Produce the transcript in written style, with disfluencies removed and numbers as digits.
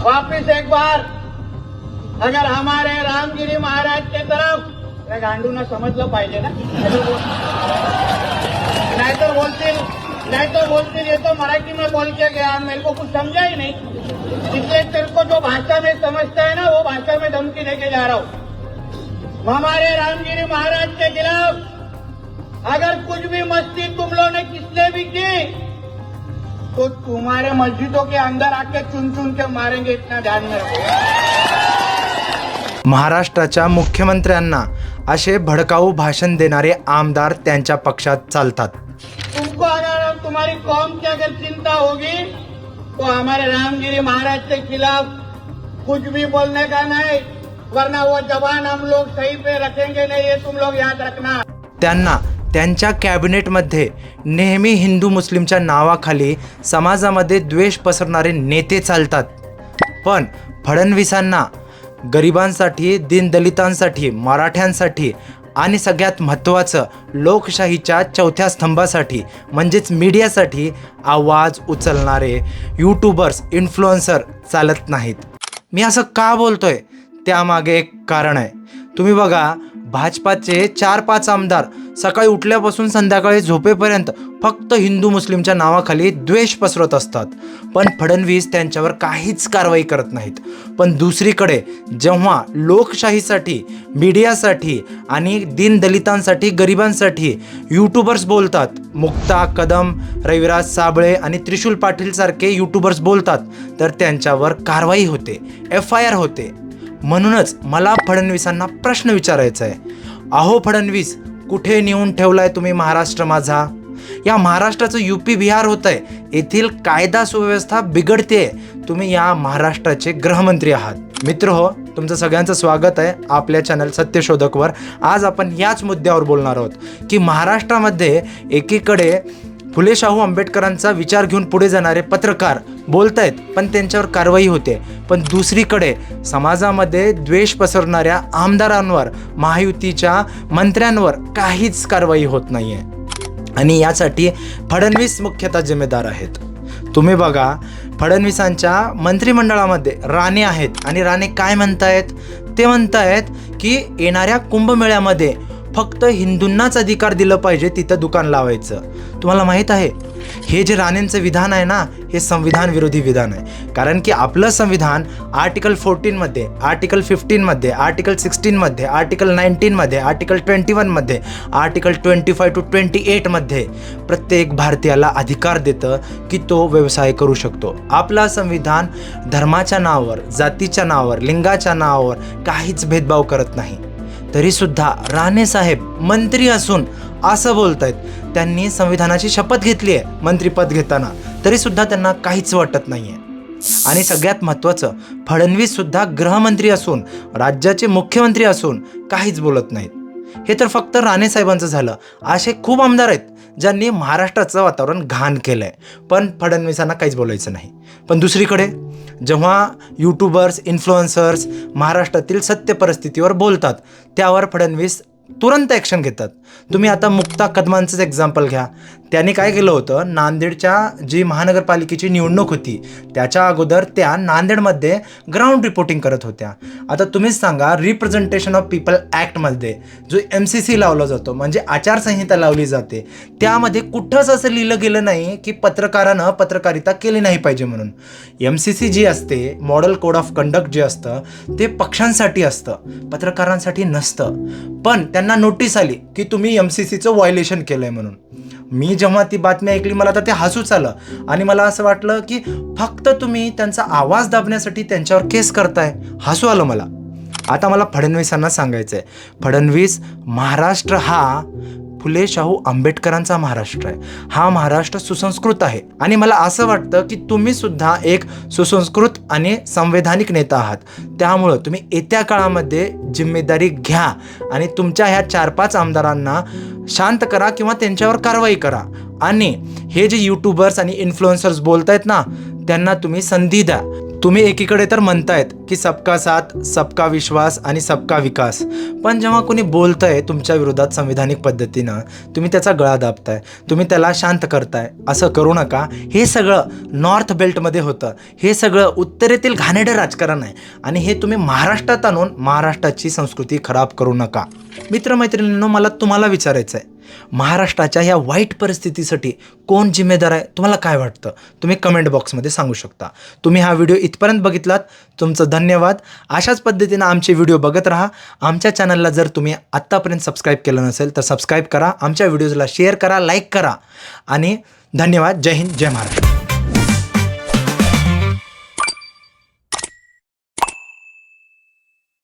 वापिस एक बार अगर हमारे रामगिरी महाराज के तरफ गांडू ना समजलं पाहिजे ना, नहीं तो बोलतील ये तो मराठी में बोल के गया, मेरे को कुछ समझा ही नहीं, इसलिए तेरे को जो भाषा में समझता है ना वो भाषा में धमकी देके जा रहा हूँ। हमारे रामगिरी महाराज के खिलाफ अगर कुछ भी मस्ती तुम लोगों ने किसने भी की तो तुम्हारे मस्जिदों के अंदर आके चुन चुन के मारेंगे, इतना ध्यान में रखो। महाराष्ट्राच्या मुख्यमंत्र्यांना असे भडकाऊ भाषण देणारे आमदार त्यांच्या पक्षात चालतात। तुमको अगर तुम्हारी कौम की अगर चिंता होगी तो हमारे रामगिरी महाराज के खिलाफ कुछ भी बोलने का नहीं, वरना वो जबान हम लोग सही पे रखेंगे नहीं, ये तुम लोग याद रखना। त्यांना त्यांच्या कॅबिनेटमध्ये नेहमी हिंदू मुस्लिमच्या नावाखाली समाजामध्ये द्वेष पसरणारे नेते चालतात, पण फडणवीसांना गरिबांसाठी, दीनदलितांसाठी, मराठ्यांसाठी आणि सगळ्यात महत्त्वाचं लोकशाहीच्या चौथ्या स्तंभासाठी म्हणजेच मीडियासाठी आवाज उचलणारे यूट्यूबर्स, इन्फ्लुएन्सर चालत नाहीत। मी असं का बोलतोय त्यामागे एक कारण आहे। तुम्ही बघा, भाजपाचे 4-5 आमदार सकाळी उठल्यापासून संध्याकाळी झोपेपर्यंत फक्त हिंदू मुस्लिमच्या नावाखाली द्वेष पसरवत असतात, पण फडणवीस त्यांच्यावर काहीच कारवाई करत नाहीत। पण दुसरीकडे जेव्हा लोकशाहीसाठी, मीडियासाठी आणि दीनदलितांसाठी, गरिबांसाठी यूट्यूबर्स बोलतात, मुक्ता कदम, रविराज साबळे आणि त्रिशूल पाटील सारखे यूट्यूबर्स बोलतात, तर त्यांच्यावर कारवाई होते, FIR होते। म्हणूनच मला फडणवीसांना प्रश्न विचारायचा आहे, अहो फडणवीस, कुठे नेऊन ठेवलाय तुम्ही महाराष्ट्र माझा? या महाराष्ट्राचं UP बिहार होत आहे, येथील कायदा सुव्यवस्था बिघडते, तुम्ही या महाराष्ट्राचे गृहमंत्री आहात। मित्र हो, तुमचं सगळ्यांचं स्वागत आहे आपल्या चॅनल सत्यशोधकवर। आज आपण याच मुद्द्यावर बोलणार आहोत की महाराष्ट्रामध्ये एकीकडे फुले शाहू आंबेडकरांचा विचार घेऊन पुढे जाणारे पत्रकार बोलतायत, पण त्यांच्यावर कारवाई होते, पण दुसरीकडे समाजामध्ये द्वेष पसरणाऱ्या आमदारांवर, महायुतीच्या मंत्र्यांवर काहीच कारवाई होत नाहीये, आणि यासाठी फडणवीस मुख्यतः जिम्मेदार आहेत। तुम्ही बघा, फडणवीसांच्या मंत्रिमंडळामध्ये राणे आहेत, आणि राणे काय म्हणतायत? ते म्हणतायत की येणाऱ्या कुंभमेळ्यामध्ये फक्त हिंदूंनाच अधिकार दिलं पाहिजे तिथं दुकान लावायचं। तुम्हाला माहीत आहे, हे जे राणेंचं विधान आहे ना, हे संविधान विरोधी विधान आहे, कारण की आपलं संविधान आर्टिकल 14 मध्ये, आर्टिकल 15 मध्ये, आर्टिकल 16 मध्ये, आर्टिकल 19 मध्ये, आर्टिकल 21 मध्ये, आर्टिकल 25 to 28 मध्ये प्रत्येक भारतीयाला अधिकार देतं की तो व्यवसाय करू शकतो। आपला संविधान धर्माच्या नावावर, जातीच्या नावावर, लिंगाच्या नावावर काहीच भेदभाव करत नाही। तरी सुद्धा राणे साहेब मंत्री असून असं बोलतायत, त्यांनी संविधानाची शपथ घेतली आहे मंत्रिपद घेताना, तरी सुद्धा त्यांना काहीच वाटत नाहीये। आणि सगळ्यात महत्त्वाचं, फडणवीस सुद्धा गृहमंत्री असून, राज्याचे मुख्यमंत्री असून काहीच बोलत नाहीत। हे तर फक्त राणे साहेबांचं झालं, असे खूप आमदार आहेत ज्यांनी महाराष्ट्राचं वातावरण घाण केलंय, पण फडणवीसांना काहीच बोलायचं नाही। पण दुसरीकडे जेव्हा यूट्यूबर्स, इन्फ्लुएन्सर्स महाराष्ट्रातील सत्य परिस्थितीवर बोलतात, त्यावर फडणवीस तुरंत ॲक्शन घेतात। तुम्ही आता मुक्ता कदमांचंच एक्झाम्पल घ्या, त्यांनी काय केलं होतं, नांदेडच्या जी महानगरपालिकेची निवडणूक होती त्याच्या अगोदर त्या नांदेडमध्ये ग्राउंड रिपोर्टिंग करत होत्या। आता तुम्हीच सांगा, रिप्रेझेंटेशन ऑफ पीपल ॲक्टमध्ये जो MCC लावला जातो, म्हणजे आचारसंहिता लावली जाते, त्यामध्ये कुठंच असं लिहिलं गेलं नाही की पत्रकारानं पत्रकारिता केली नाही पाहिजे म्हणून। MCC जी असते, मॉडेल कोड ऑफ कंडक्ट जे असतं, ते पक्षांसाठी असतं, पत्रकारांसाठी नसतं। पण त्यांना नोटीस आली की तुम्ही MCCचं व्हायलेशन केलंय म्हणून। मी जेव्हा ती बातमी ऐकली, मला तर ते हसूच आलं, आणि मला असं वाटलं की फक्त तुम्ही त्यांचा आवाज दाबण्यासाठी त्यांच्यावर केस करताय, हसू आलं मला। आता मला फडणवीसांना सांगायचं आहे, फडणवीस, महाराष्ट्र हा फुले शाहू आंबेडकरांचा महाराष्ट्र आहे, हा महाराष्ट्र सुसंस्कृत आहे, आणि मला असं वाटतं की तुम्ही सुद्धा एक सुसंस्कृत आणि संवैधानिक नेता आहात। त्यामुळं तुम्ही येत्या काळामध्ये जिम्मेदारी घ्या आणि तुमच्या ह्या 4-5 आमदारांना शांत करा किंवा त्यांच्यावर कारवाई करा, आणि हे जे यूट्यूबर्स आणि इन्फ्लुएन्सर्स बोलतायत ना, त्यांना तुम्ही संधी द्या। तुम्ही एकीकडे तर म्हणतायत की सबका साथ सबका विश्वास आणि सबका विकास, पण जेव्हा कोणी बोलतंय तुमच्या विरोधात संविधानिक पद्धतीनं तुम्ही त्याचा गळा दाबताय, तुम्ही त्याला शांत करताय. असं करू नका. हे सगळं नॉर्थ बेल्टमध्ये होतं. हे सगळं उत्तरेतील घाणेरडं राजकारण आहे आणि हे तुम्ही महाराष्ट्रात आणून महाराष्ट्राची संस्कृती खराब करू नका. मित्रमैत्रिणींनो, मला तुम्हाला विचारायचं आहे, महाराष्ट्राच्या ह्या वाईट परिस्थितीसाठी कोण जिम्मेदार आहे? तुम्हाला काय वाटतं? तुम्ही कमेंट बॉक्समध्ये सांगू शकता. तुम्ही हा व्हिडिओ इथपर्यंत बघितलात, तुमचं धन्यवाद. अशाच पद्धतीनं आमचे व्हिडिओ बघत राहा. आमच्या चॅनलला जर तुम्ही आत्तापर्यंत सबस्क्राईब केलं नसेल तर सबस्क्राईब करा. आमच्या व्हिडिओजला शेअर करा, लाईक करा आणि धन्यवाद. जय हिंद, जय महाराष्ट्र.